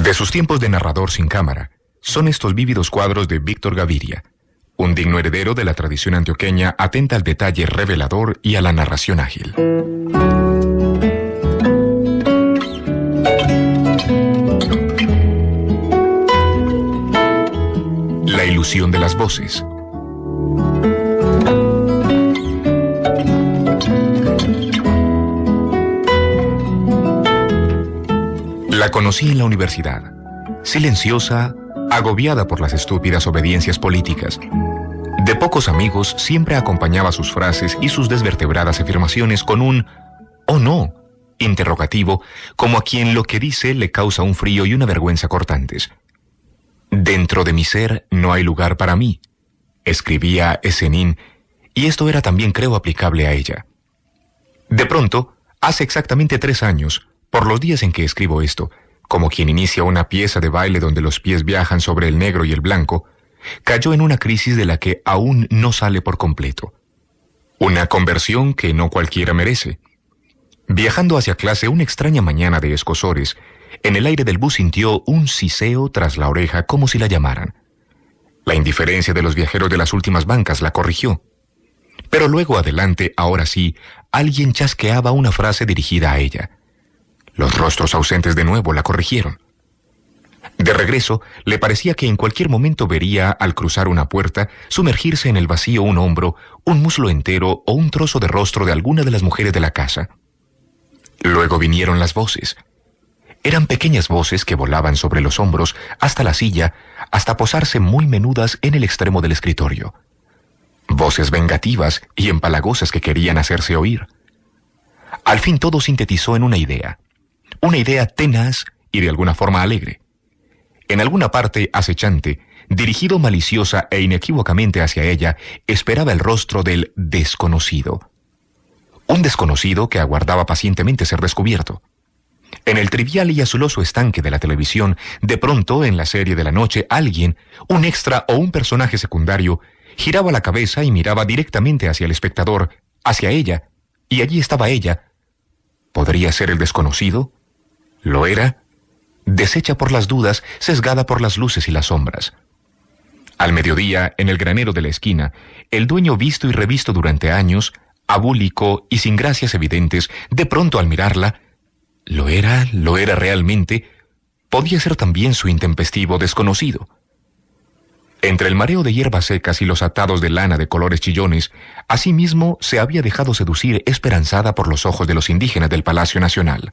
De sus tiempos de narrador sin cámara, son estos vívidos cuadros de Víctor Gaviria, un digno heredero de la tradición antioqueña atenta al detalle revelador y a la narración ágil. La ilusión de las voces. La conocí en la universidad, silenciosa, agobiada por las estúpidas obediencias políticas. De pocos amigos, siempre acompañaba sus frases y sus desvertebradas afirmaciones con un «¿oh no?» interrogativo, como a quien lo que dice le causa un frío y una vergüenza cortantes. «Dentro de mi ser no hay lugar para mí», escribía Esenín, y esto era también, creo, aplicable a ella. De pronto, hace exactamente 3 años, por los días en que escribo esto, como quien inicia una pieza de baile donde los pies viajan sobre el negro y el blanco, cayó en una crisis de la que aún no sale por completo. Una conversión que no cualquiera merece. Viajando hacia clase una extraña mañana de escozores, en el aire del bus sintió un siseo tras la oreja como si la llamaran. La indiferencia de los viajeros de las últimas bancas la corrigió. Pero luego adelante, ahora sí, alguien chasqueaba una frase dirigida a ella. Los rostros ausentes de nuevo la corrigieron. De regreso, le parecía que en cualquier momento vería, al cruzar una puerta, sumergirse en el vacío un hombro, un muslo entero o un trozo de rostro de alguna de las mujeres de la casa. Luego vinieron las voces. Eran pequeñas voces que volaban sobre los hombros hasta la silla, hasta posarse muy menudas en el extremo del escritorio. Voces vengativas y empalagosas que querían hacerse oír. Al fin todo sintetizó en una idea tenaz y de alguna forma alegre. En alguna parte acechante, dirigido maliciosa e inequívocamente hacia ella, esperaba el rostro del desconocido. Un desconocido que aguardaba pacientemente ser descubierto. En el trivial y azuloso estanque de la televisión, de pronto, en la serie de la noche, alguien, un extra o un personaje secundario, giraba la cabeza y miraba directamente hacia el espectador, hacia ella, y allí estaba ella. ¿Podría ser el desconocido? ¿Lo era? Deshecha por las dudas, sesgada por las luces y las sombras. Al mediodía, en el granero de la esquina, el dueño visto y revisto durante años, abúlico y sin gracias evidentes, de pronto al mirarla, ¿lo era realmente? Podía ser también su intempestivo desconocido. Entre el mareo de hierbas secas y los atados de lana de colores chillones, asimismo se había dejado seducir esperanzada por los ojos de los indígenas del Palacio Nacional.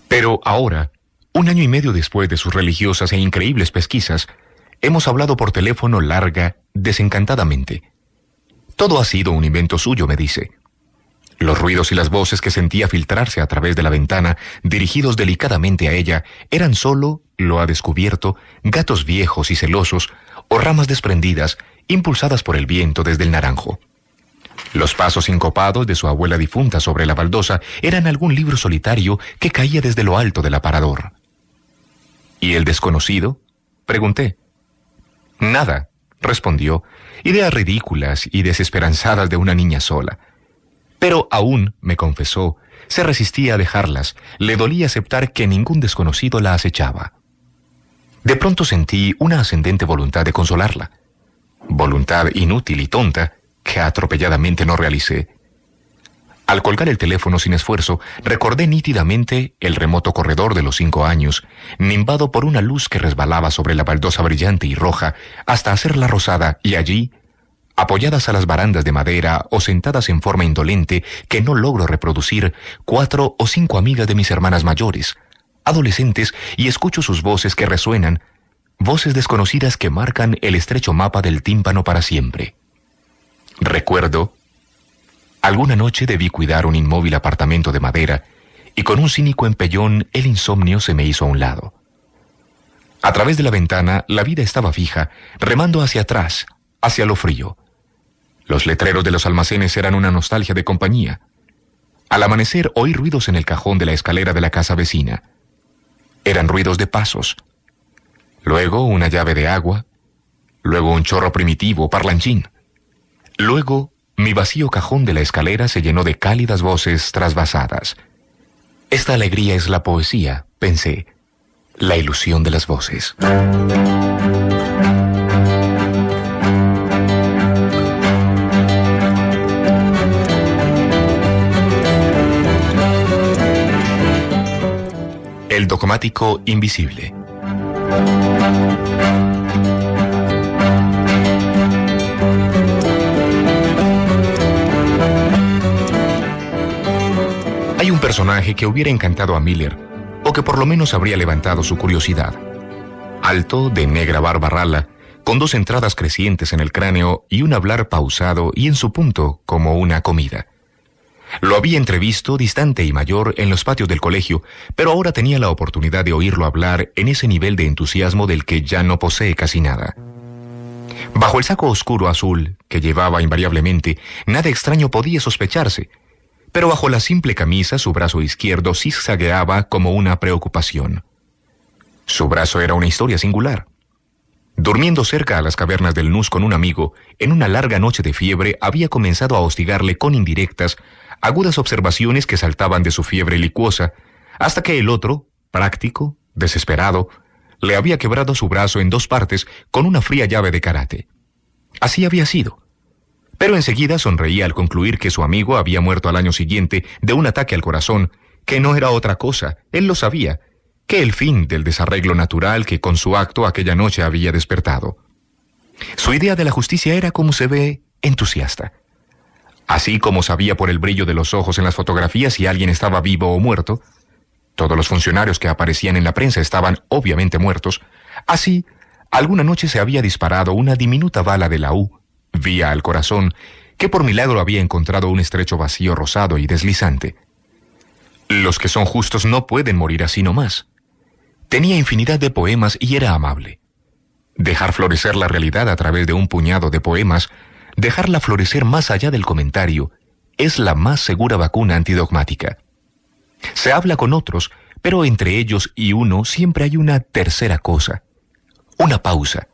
Pero ahora, 1 año y medio después de sus religiosas e increíbles pesquisas, hemos hablado por teléfono larga, desencantadamente. Todo ha sido un invento suyo, me dice. Los ruidos y las voces que sentía filtrarse a través de la ventana, dirigidos delicadamente a ella, eran solo, lo ha descubierto, gatos viejos y celosos, o ramas desprendidas, impulsadas por el viento desde el naranjo. Los pasos sincopados de su abuela difunta sobre la baldosa eran algún libro solitario que caía desde lo alto del aparador. ¿Y el desconocido?, pregunté. Nada, respondió, ideas ridículas y desesperanzadas de una niña sola. Pero aún, me confesó, se resistía a dejarlas, le dolía aceptar que ningún desconocido la acechaba. De pronto sentí una ascendente voluntad de consolarla. Voluntad inútil y tonta, que atropelladamente no realicé. Al colgar el teléfono sin esfuerzo, recordé nítidamente el remoto corredor de los 5 años, nimbado por una luz que resbalaba sobre la baldosa brillante y roja hasta hacerla rosada, y allí, apoyadas a las barandas de madera o sentadas en forma indolente que no logro reproducir, 4 o 5 amigas de mis hermanas mayores, adolescentes, y escucho sus voces que resuenan, voces desconocidas que marcan el estrecho mapa del tímpano para siempre. Recuerdo, alguna noche debí cuidar un inmóvil apartamento de madera y con un cínico empellón el insomnio se me hizo a un lado. A través de la ventana la vida estaba fija, remando hacia atrás, hacia lo frío. Los letreros de los almacenes eran una nostalgia de compañía. Al amanecer oí ruidos en el cajón de la escalera de la casa vecina. Eran ruidos de pasos. Luego una llave de agua. Luego un chorro primitivo, parlanchín. Luego, mi vacío cajón de la escalera se llenó de cálidas voces trasvasadas. Esta alegría es la poesía, pensé. La ilusión de las voces. El dogmático invisible. Hay un personaje que hubiera encantado a Miller, o que por lo menos habría levantado su curiosidad. Alto, de negra barba rala, con 2 entradas crecientes en el cráneo y un hablar pausado y en su punto como una comida. Lo había entrevisto, distante y mayor, en los patios del colegio, pero ahora tenía la oportunidad de oírlo hablar en ese nivel de entusiasmo del que ya no posee casi nada. Bajo el saco oscuro azul que llevaba invariablemente, nada extraño podía sospecharse, pero bajo la simple camisa su brazo izquierdo zigzagueaba como una preocupación. Su brazo era una historia singular. Durmiendo cerca a las cavernas del Nus con un amigo, en una larga noche de fiebre había comenzado a hostigarle con indirectas, agudas observaciones que saltaban de su fiebre licuosa, hasta que el otro, práctico, desesperado, le había quebrado su brazo en 2 partes con una fría llave de karate. Así había sido. Pero enseguida sonreía al concluir que su amigo había muerto al año siguiente de un ataque al corazón, que no era otra cosa, él lo sabía, que el fin del desarreglo natural que con su acto aquella noche había despertado. Su idea de la justicia era, como se ve, entusiasta. Así como sabía por el brillo de los ojos en las fotografías si alguien estaba vivo o muerto, todos los funcionarios que aparecían en la prensa estaban obviamente muertos, así, alguna noche se había disparado una diminuta bala de la U, vía al corazón, que por milagro había encontrado un estrecho vacío rosado y deslizante. Los que son justos no pueden morir así nomás. Tenía infinidad de poemas y era amable. Dejar florecer la realidad a través de un puñado de poemas, dejarla florecer más allá del comentario, es la más segura vacuna antidogmática. Se habla con otros, pero entre ellos y uno siempre hay una tercera cosa, una pausa,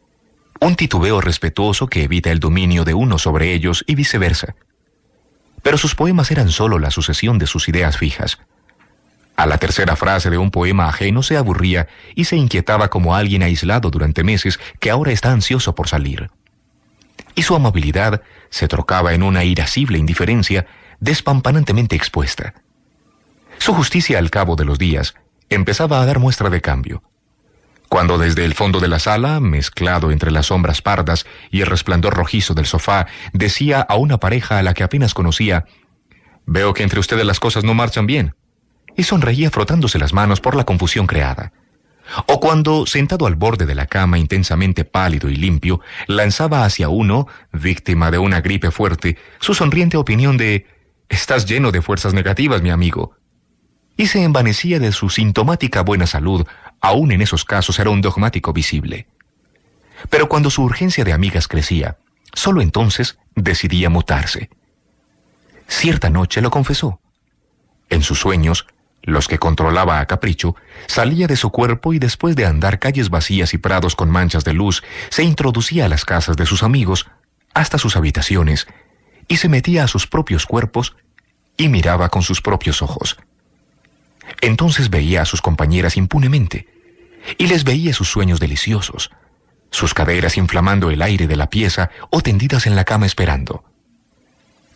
un titubeo respetuoso que evita el dominio de uno sobre ellos y viceversa. Pero sus poemas eran solo la sucesión de sus ideas fijas. A la tercera frase de un poema ajeno se aburría y se inquietaba como alguien aislado durante meses que ahora está ansioso por salir. Y su amabilidad se trocaba en una irascible indiferencia despampanantemente expuesta. Su justicia al cabo de los días empezaba a dar muestra de cambio. Cuando desde el fondo de la sala, mezclado entre las sombras pardas y el resplandor rojizo del sofá, decía a una pareja a la que apenas conocía: «Veo que entre ustedes las cosas no marchan bien», y sonreía frotándose las manos por la confusión creada. O cuando, sentado al borde de la cama intensamente pálido y limpio, lanzaba hacia uno, víctima de una gripe fuerte, su sonriente opinión de «Estás lleno de fuerzas negativas, mi amigo», y se envanecía de su sintomática buena salud. Aún en esos casos era un dogmático visible. Pero cuando su urgencia de amigas crecía, solo entonces decidía mutarse. Cierta noche lo confesó. En sus sueños, los que controlaba a capricho, salía de su cuerpo y después de andar calles vacías y prados con manchas de luz, se introducía a las casas de sus amigos, hasta sus habitaciones, y se metía a sus propios cuerpos y miraba con sus propios ojos. Entonces veía a sus compañeras impunemente, y les veía sus sueños deliciosos, sus caderas inflamando el aire de la pieza o tendidas en la cama esperando.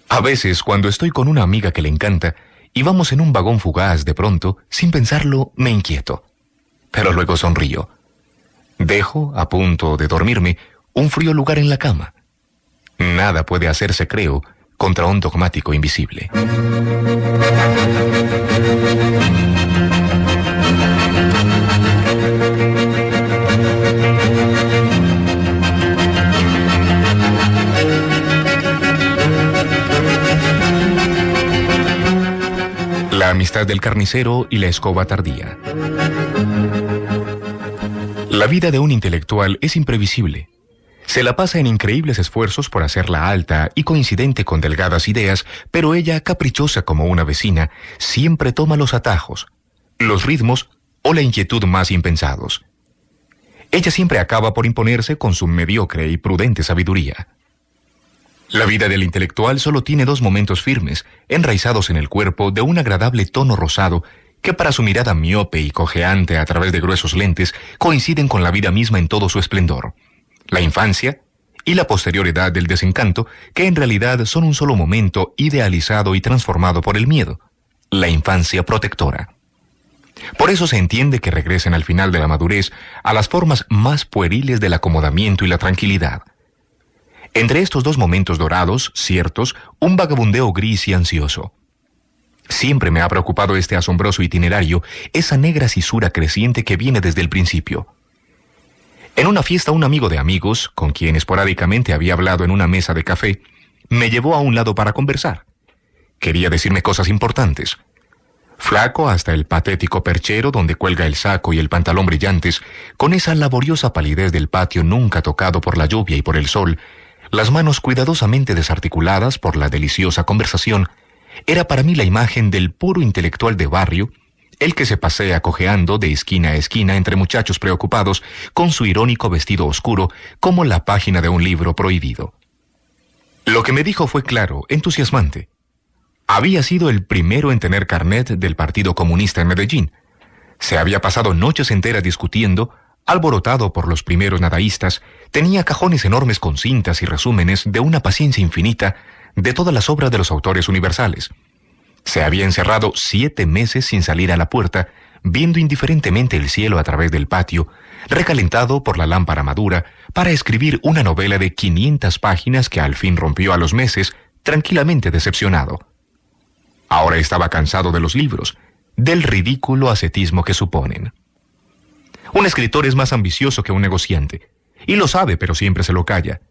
A veces, cuando estoy con una amiga que le encanta, y vamos en un vagón fugaz, de pronto, sin pensarlo, me inquieto. Pero luego sonrío. Dejo, a punto de dormirme, un frío lugar en la cama. Nada puede hacerse, creo, contra un dogmático invisible. La amistad del carnicero y la escoba tardía. La vida de un intelectual es imprevisible. Se la pasa en increíbles esfuerzos por hacerla alta y coincidente con delgadas ideas, pero ella, caprichosa como una vecina, siempre toma los atajos, los ritmos o la inquietud más impensados. Ella siempre acaba por imponerse con su mediocre y prudente sabiduría. La vida del intelectual solo tiene 2 momentos firmes, enraizados en el cuerpo de un agradable tono rosado, que para su mirada miope y cojeante a través de gruesos lentes coinciden con la vida misma en todo su esplendor. La infancia y la posterior edad del desencanto, que en realidad son un solo momento idealizado y transformado por el miedo. La infancia protectora. Por eso se entiende que regresen al final de la madurez a las formas más pueriles del acomodamiento y la tranquilidad. Entre estos dos momentos dorados, ciertos, un vagabundeo gris y ansioso. Siempre me ha preocupado este asombroso itinerario, esa negra cisura creciente que viene desde el principio. En una fiesta, un amigo de amigos, con quien esporádicamente había hablado en una mesa de café, me llevó a un lado para conversar. Quería decirme cosas importantes. Flaco hasta el patético perchero donde cuelga el saco y el pantalón brillantes, con esa laboriosa palidez del patio nunca tocado por la lluvia y por el sol, las manos cuidadosamente desarticuladas por la deliciosa conversación, era para mí la imagen del puro intelectual de barrio, el que se pasea cojeando de esquina a esquina entre muchachos preocupados con su irónico vestido oscuro como la página de un libro prohibido. Lo que me dijo fue claro, entusiasmante. Había sido el primero en tener carnet del Partido Comunista en Medellín. Se había pasado noches enteras discutiendo, alborotado por los primeros nadaístas, tenía cajones enormes con cintas y resúmenes de una paciencia infinita de todas las obras de los autores universales. Se había encerrado 7 meses sin salir a la puerta, viendo indiferentemente el cielo a través del patio, recalentado por la lámpara madura, para escribir una novela de 500 páginas que al fin rompió a los meses, tranquilamente decepcionado. Ahora estaba cansado de los libros, del ridículo ascetismo que suponen. Un escritor es más ambicioso que un negociante, y lo sabe, pero siempre se lo calla.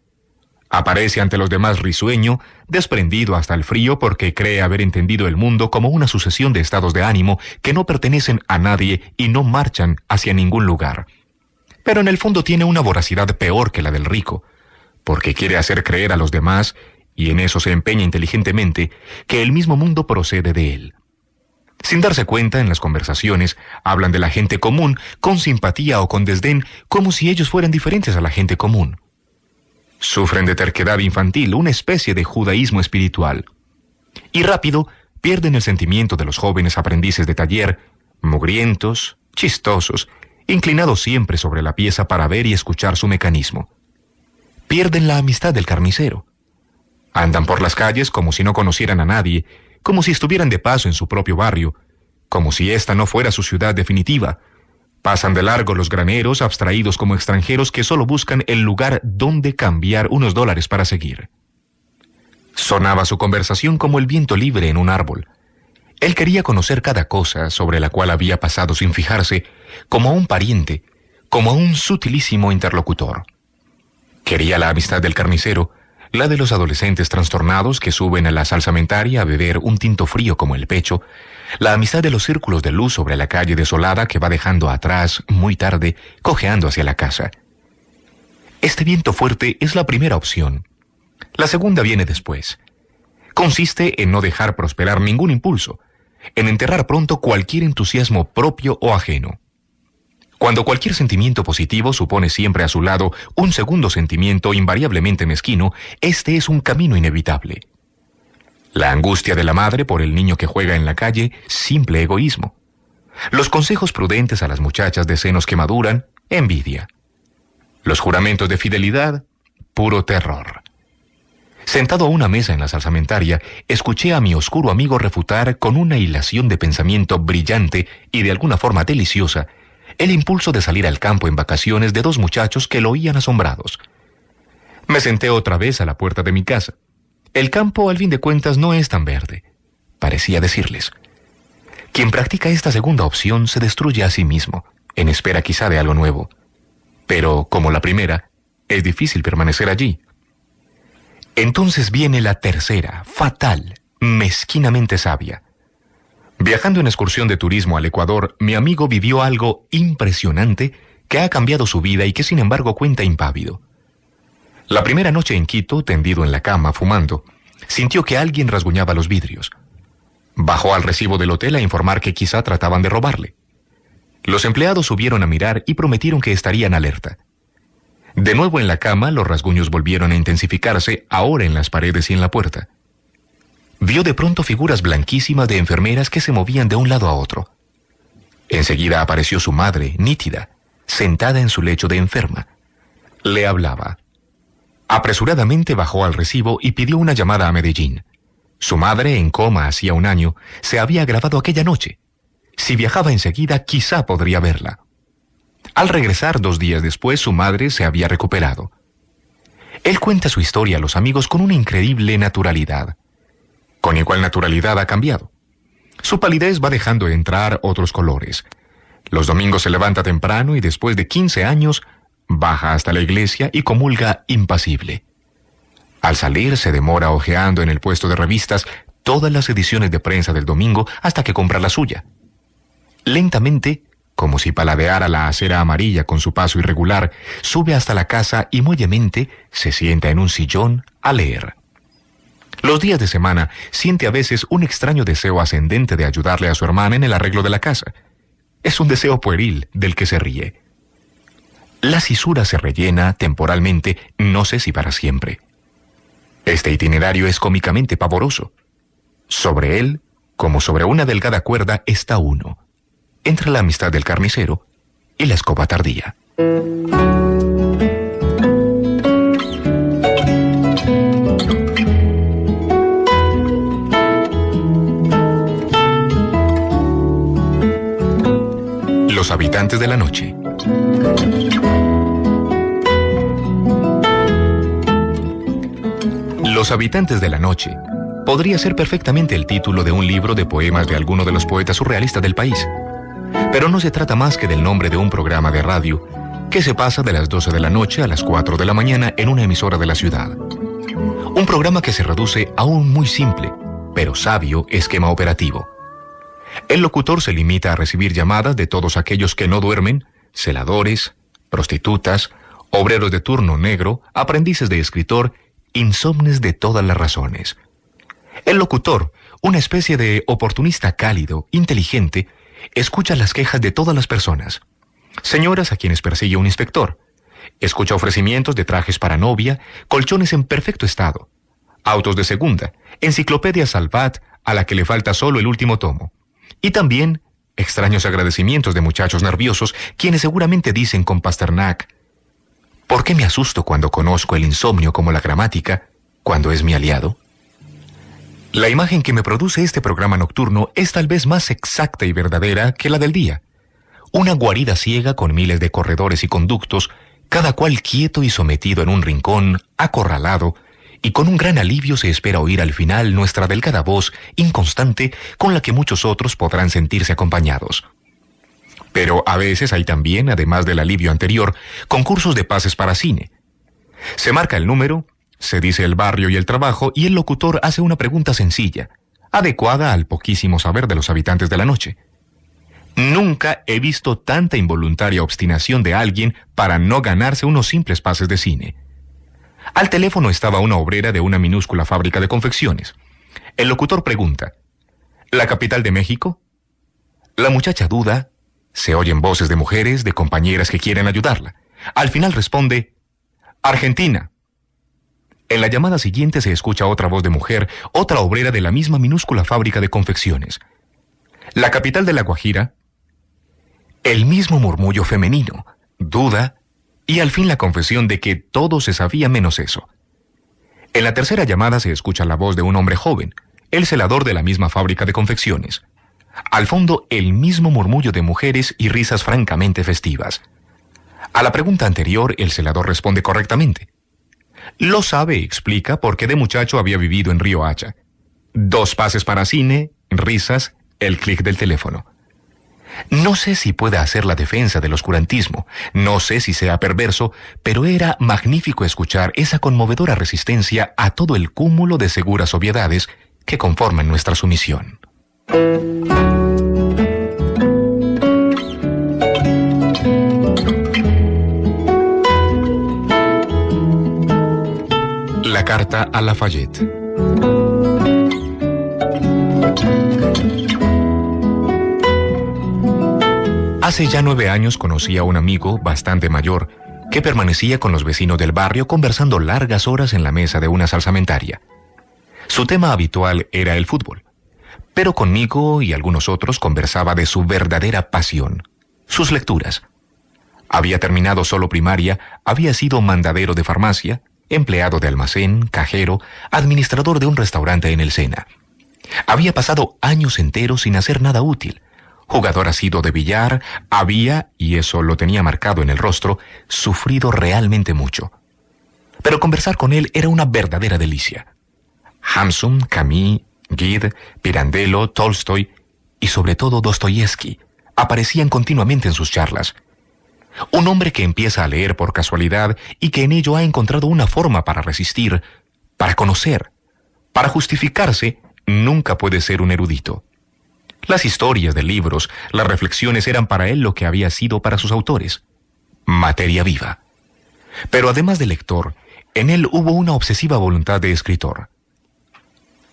Aparece ante los demás risueño, desprendido hasta el frío porque cree haber entendido el mundo como una sucesión de estados de ánimo que no pertenecen a nadie y no marchan hacia ningún lugar. Pero en el fondo tiene una voracidad peor que la del rico, porque quiere hacer creer a los demás, y en eso se empeña inteligentemente, que el mismo mundo procede de él. Sin darse cuenta, en las conversaciones, hablan de la gente común con simpatía o con desdén, como si ellos fueran diferentes a la gente común. Sufren de terquedad infantil, una especie de judaísmo espiritual. Y rápido pierden el sentimiento de los jóvenes aprendices de taller, mugrientos, chistosos, inclinados siempre sobre la pieza para ver y escuchar su mecanismo. Pierden la amistad del carnicero. Andan por las calles como si no conocieran a nadie, como si estuvieran de paso en su propio barrio, como si esta no fuera su ciudad definitiva. Pasan de largo los graneros, abstraídos como extranjeros que solo buscan el lugar donde cambiar unos dólares para seguir. Sonaba su conversación como el viento libre en un árbol. Él quería conocer cada cosa sobre la cual había pasado sin fijarse, como a un pariente, como a un sutilísimo interlocutor. Quería la amistad del carnicero, la de los adolescentes trastornados que suben a la salsamentaria a beber un tinto frío como el pecho, la amistad de los círculos de luz sobre la calle desolada que va dejando atrás, muy tarde, cojeando hacia la casa. Este viento fuerte es la primera opción. La segunda viene después. Consiste en no dejar prosperar ningún impulso, en enterrar pronto cualquier entusiasmo propio o ajeno. Cuando cualquier sentimiento positivo supone siempre a su lado un segundo sentimiento invariablemente mezquino, este es un camino inevitable. La angustia de la madre por el niño que juega en la calle, simple egoísmo. Los consejos prudentes a las muchachas de senos que maduran, envidia. Los juramentos de fidelidad, puro terror. Sentado a una mesa en la salsamentaria, escuché a mi oscuro amigo refutar con una hilación de pensamiento brillante y de alguna forma deliciosa el impulso de salir al campo en vacaciones de 2 muchachos que lo oían asombrados. Me senté otra vez a la puerta de mi casa. El campo, al fin de cuentas, no es tan verde, parecía decirles. Quien practica esta segunda opción se destruye a sí mismo, en espera quizá de algo nuevo. Pero, como la primera, es difícil permanecer allí. Entonces viene la tercera, fatal, mezquinamente sabia. Viajando en excursión de turismo al Ecuador, mi amigo vivió algo impresionante que ha cambiado su vida y que sin embargo cuenta impávido. La primera noche en Quito, tendido en la cama, fumando, sintió que alguien rasguñaba los vidrios. Bajó al recibo del hotel a informar que quizá trataban de robarle. Los empleados subieron a mirar y prometieron que estarían alerta. De nuevo en la cama, los rasguños volvieron a intensificarse, ahora en las paredes y en la puerta. Vio de pronto figuras blanquísimas de enfermeras que se movían de un lado a otro. Enseguida apareció su madre, nítida, sentada en su lecho de enferma. Le hablaba. Apresuradamente bajó al recibo y pidió una llamada a Medellín. Su madre, en coma hacía un año, se había agravado aquella noche. Si viajaba enseguida, quizá podría verla. Al regresar 2 días después, su madre se había recuperado. Él cuenta su historia a los amigos con una increíble naturalidad. Con igual naturalidad ha cambiado. Su palidez va dejando entrar otros colores. Los domingos se levanta temprano y después de 15 años baja hasta la iglesia y comulga impasible. Al salir se demora hojeando en el puesto de revistas todas las ediciones de prensa del domingo hasta que compra la suya. Lentamente, como si paladeara la acera amarilla con su paso irregular, sube hasta la casa y muellemente se sienta en un sillón a leer. Los días de semana siente a veces un extraño deseo ascendente de ayudarle a su hermana en el arreglo de la casa. Es un deseo pueril del que se ríe. La cisura se rellena temporalmente, no sé si para siempre. Este itinerario es cómicamente pavoroso. Sobre él, como sobre una delgada cuerda, está uno, entre la amistad del carnicero y la escoba tardía. Los habitantes de la noche. Los habitantes de la noche podría ser perfectamente el título de un libro de poemas de alguno de los poetas surrealistas del país. Pero no se trata más que del nombre de un programa de radio que se pasa de las 12 de la noche a las 4 de la mañana en una emisora de la ciudad. Un programa que se reduce a un muy simple, pero sabio esquema operativo. El locutor se limita a recibir llamadas de todos aquellos que no duermen, celadores, prostitutas, obreros de turno negro, aprendices de escritor, insomnes de todas las razones. El locutor, una especie de oportunista cálido, inteligente, escucha las quejas de todas las personas. Señoras a quienes persigue un inspector. Escucha ofrecimientos de trajes para novia, colchones en perfecto estado, autos de segunda, enciclopedia Salvat a la que le falta solo el último tomo. Y también extraños agradecimientos de muchachos nerviosos quienes seguramente dicen con Pasternak: ¿por qué me asusto cuando conozco el insomnio como la gramática, cuando es mi aliado? La imagen que me produce este programa nocturno es tal vez más exacta y verdadera que la del día. Una guarida ciega con miles de corredores y conductos, cada cual quieto y sometido en un rincón, acorralado, y con un gran alivio se espera oír al final nuestra delgada voz inconstante con la que muchos otros podrán sentirse acompañados. Pero a veces hay también, además del alivio anterior, concursos de pases para cine. Se marca el número, se dice el barrio y el trabajo, y el locutor hace una pregunta sencilla, adecuada al poquísimo saber de los habitantes de la noche. Nunca he visto tanta involuntaria obstinación de alguien para no ganarse unos simples pases de cine. Al teléfono estaba una obrera de una minúscula fábrica de confecciones. El locutor pregunta: ¿la capital de México? La muchacha duda. Se oyen voces de mujeres, de compañeras que quieren ayudarla. Al final responde: Argentina. En la llamada siguiente se escucha otra voz de mujer, otra obrera de la misma minúscula fábrica de confecciones. ¿La capital de La Guajira? El mismo murmullo femenino, duda, y al fin la confesión de que todo se sabía menos eso. En la tercera llamada se escucha la voz de un hombre joven, el celador de la misma fábrica de confecciones. Al fondo, el mismo murmullo de mujeres y risas francamente festivas. A la pregunta anterior, el celador responde correctamente. Lo sabe, explica, porque de muchacho había vivido en Río Hacha. 2 pases para cine, risas, el clic del teléfono. No sé si pueda hacer la defensa del oscurantismo, no sé si sea perverso, pero era magnífico escuchar esa conmovedora resistencia a todo el cúmulo de seguras obviedades que conforman nuestra sumisión. La carta a Lafayette. Hace ya 9 años conocí a un amigo bastante mayor que permanecía con los vecinos del barrio conversando largas horas en la mesa de una salsamentaria. Su tema habitual era el fútbol, Pero conmigo y algunos otros conversaba de su verdadera pasión, sus lecturas. Había terminado solo primaria, había sido mandadero de farmacia, empleado de almacén, cajero, administrador de un restaurante en el Sena. Había pasado años enteros sin hacer nada útil. Jugador asiduo de billar, había, y eso lo tenía marcado en el rostro, sufrido realmente mucho. Pero conversar con él era una verdadera delicia. Hamsun, Camus, Gide, Pirandello, Tolstoy y sobre todo Dostoyevsky aparecían continuamente en sus charlas. Un hombre que empieza a leer por casualidad y que en ello ha encontrado una forma para resistir, para conocer, para justificarse, nunca puede ser un erudito. Las historias de libros, las reflexiones eran para él lo que había sido para sus autores, materia viva. Pero además de lector, en él hubo una obsesiva voluntad de escritor.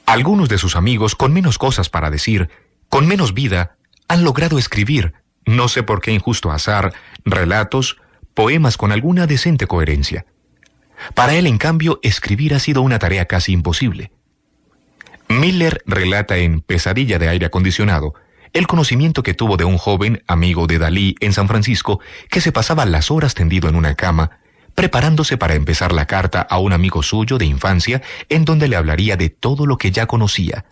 Algunos de sus amigos, con menos cosas para decir, con menos vida, han logrado escribir, no sé por qué injusto azar, relatos, poemas con alguna decente coherencia. Para él, en cambio, escribir ha sido una tarea casi imposible. Miller relata en Pesadilla de aire acondicionado el conocimiento que tuvo de un joven amigo de Dalí en San Francisco que se pasaba las horas tendido en una cama, preparándose para empezar la carta a un amigo suyo de infancia en donde le hablaría de todo lo que ya conocía,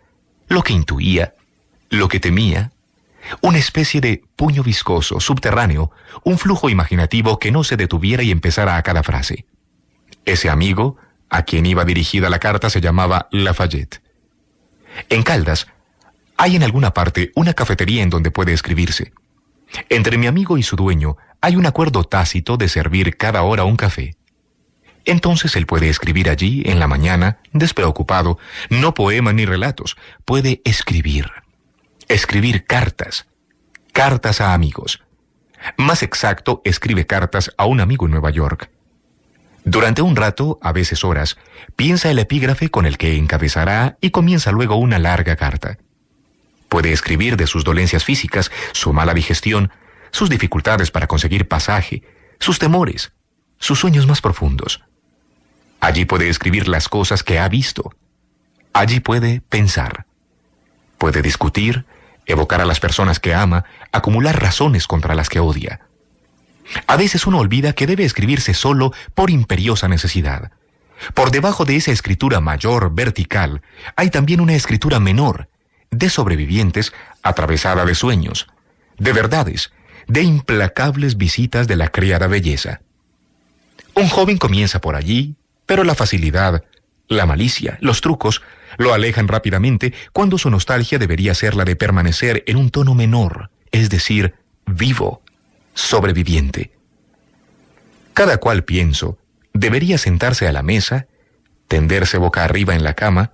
lo que intuía, lo que temía, una especie de puño viscoso, subterráneo, un flujo imaginativo que no se detuviera y empezara a cada frase. Ese amigo, a quien iba dirigida la carta, se llamaba Lafayette. En Caldas, hay en alguna parte una cafetería en donde puede escribirse. Entre mi amigo y su dueño hay un acuerdo tácito de servir cada hora un café. Entonces él puede escribir allí, en la mañana, despreocupado, no poemas ni relatos, puede escribir. Escribir cartas. Cartas a amigos. Más exacto, escribe cartas a un amigo en Nueva York. Durante un rato, a veces horas, piensa el epígrafe con el que encabezará y comienza luego una larga carta. Puede escribir de sus dolencias físicas, su mala digestión, sus dificultades para conseguir pasaje, sus temores, sus sueños más profundos. Allí puede escribir las cosas que ha visto. Allí puede pensar. Puede discutir, evocar a las personas que ama, acumular razones contra las que odia. A veces uno olvida que debe escribirse solo por imperiosa necesidad. Por debajo de esa escritura mayor, vertical, hay también una escritura menor, de sobrevivientes, atravesada de sueños, de verdades, de implacables visitas de la criada belleza. Un joven comienza por allí, pero la facilidad, la malicia, los trucos, lo alejan rápidamente cuando su nostalgia debería ser la de permanecer en un tono menor, es decir, vivo, sobreviviente. Cada cual, pienso, debería sentarse a la mesa, tenderse boca arriba en la cama,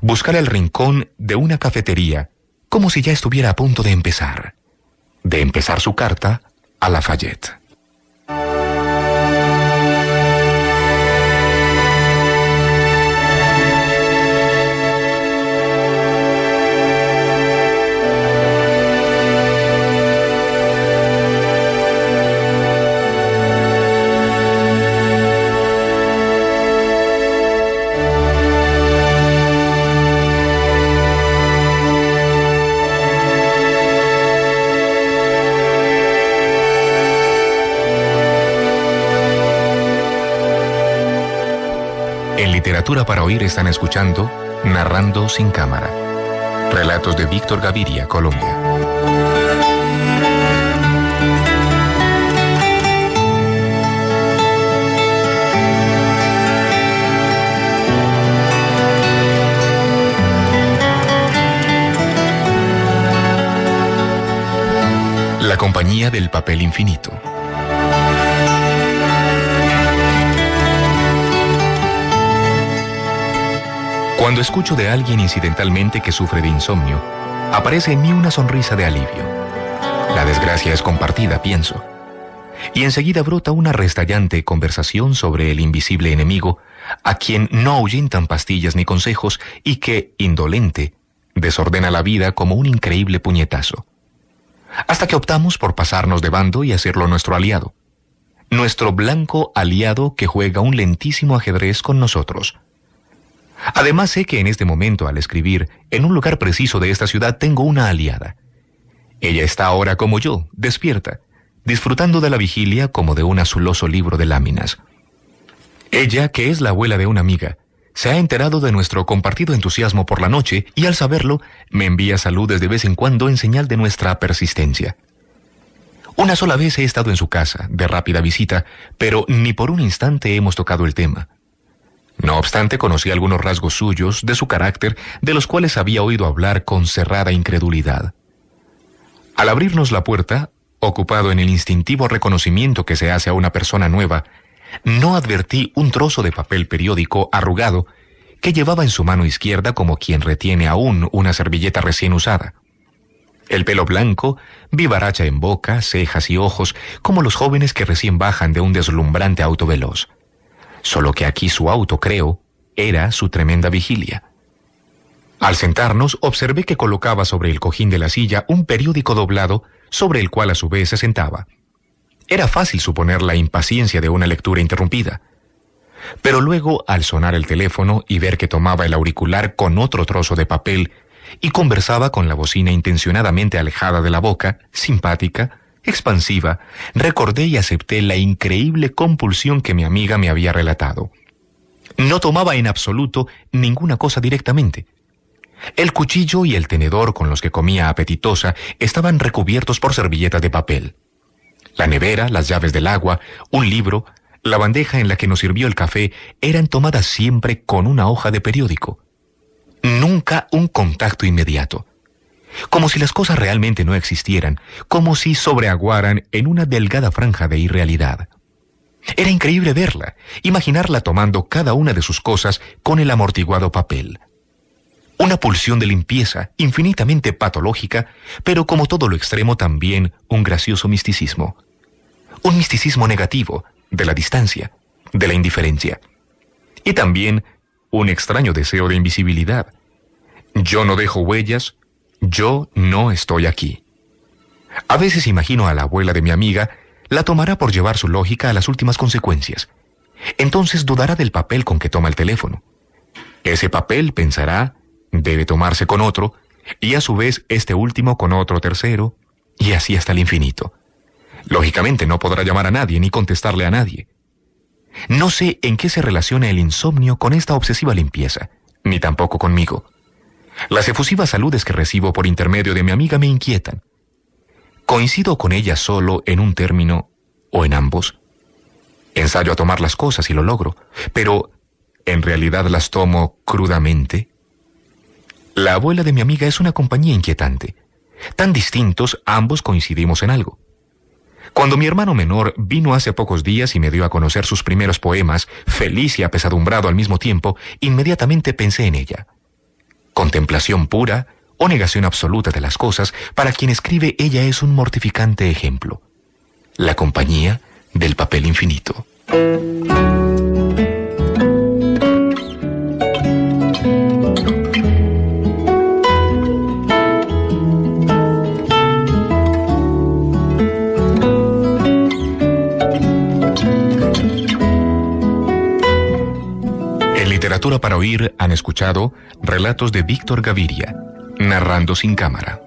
buscar el rincón de una cafetería, como si ya estuviera a punto de empezar su carta a Lafayette. Literatura para oír están escuchando Narrando sin cámara. Relatos de Víctor Gaviria, Colombia. La compañía del papel infinito. Cuando escucho de alguien incidentalmente que sufre de insomnio, aparece en mí una sonrisa de alivio. La desgracia es compartida, pienso. Y enseguida brota una restallante conversación sobre el invisible enemigo, a quien no ahuyentan pastillas ni consejos y que, indolente, desordena la vida como un increíble puñetazo. Hasta que optamos por pasarnos de bando y hacerlo nuestro aliado. Nuestro blanco aliado que juega un lentísimo ajedrez con nosotros. Además sé que en este momento, al escribir, en un lugar preciso de esta ciudad tengo una aliada. Ella está ahora como yo, despierta, disfrutando de la vigilia como de un azuloso libro de láminas. Ella, que es la abuela de una amiga, se ha enterado de nuestro compartido entusiasmo por la noche y al saberlo, me envía saludes de vez en cuando en señal de nuestra persistencia. Una sola vez he estado en su casa, de rápida visita, pero ni por un instante hemos tocado el tema. No obstante, conocí algunos rasgos suyos, de su carácter, de los cuales había oído hablar con cerrada incredulidad. Al abrirnos la puerta, ocupado en el instintivo reconocimiento que se hace a una persona nueva, no advertí un trozo de papel periódico arrugado que llevaba en su mano izquierda como quien retiene aún una servilleta recién usada. El pelo blanco, vivaracha en boca, cejas y ojos, como los jóvenes que recién bajan de un deslumbrante auto veloz. Solo que aquí su auto, creo, era su tremenda vigilia. Al sentarnos, observé que colocaba sobre el cojín de la silla un periódico doblado, sobre el cual a su vez se sentaba. Era fácil suponer la impaciencia de una lectura interrumpida. Pero luego, al sonar el teléfono y ver que tomaba el auricular con otro trozo de papel y conversaba con la bocina intencionadamente alejada de la boca, simpática, expansiva, recordé y acepté la increíble compulsión que mi amiga me había relatado. No tomaba en absoluto ninguna cosa directamente. El cuchillo y el tenedor con los que comía apetitosa estaban recubiertos por servilletas de papel. La nevera, las llaves del agua, un libro, la bandeja en la que nos sirvió el café eran tomadas siempre con una hoja de periódico. Nunca un contacto inmediato. Como si las cosas realmente no existieran, como si sobreaguaran en una delgada franja de irrealidad. Era increíble verla, imaginarla tomando cada una de sus cosas con el amortiguado papel. Una pulsión de limpieza infinitamente patológica, pero como todo lo extremo también un gracioso misticismo. Un misticismo negativo, de la distancia, de la indiferencia. Y también un extraño deseo de invisibilidad. Yo no dejo huellas, yo no estoy aquí. A veces imagino a la abuela de mi amiga, la tomará por llevar su lógica a las últimas consecuencias. Entonces dudará del papel con que toma el teléfono. Ese papel, pensará, debe tomarse con otro, y a su vez este último con otro tercero, y así hasta el infinito. Lógicamente no podrá llamar a nadie ni contestarle a nadie. No sé en qué se relaciona el insomnio con esta obsesiva limpieza, ni tampoco conmigo. Las efusivas saludes que recibo por intermedio de mi amiga me inquietan. ¿Coincido con ella solo en un término o en ambos? Ensayo a tomar las cosas y lo logro, pero ¿en realidad las tomo crudamente? La abuela de mi amiga es una compañía inquietante. Tan distintos, ambos coincidimos en algo. Cuando mi hermano menor vino hace pocos días y me dio a conocer sus primeros poemas, feliz y apesadumbrado al mismo tiempo, inmediatamente pensé en ella. Contemplación pura o negación absoluta de las cosas, para quien escribe ella es un mortificante ejemplo. La compañía del papel infinito. Literatura para oír han escuchado relatos de Víctor Gaviria, narrando sin cámara.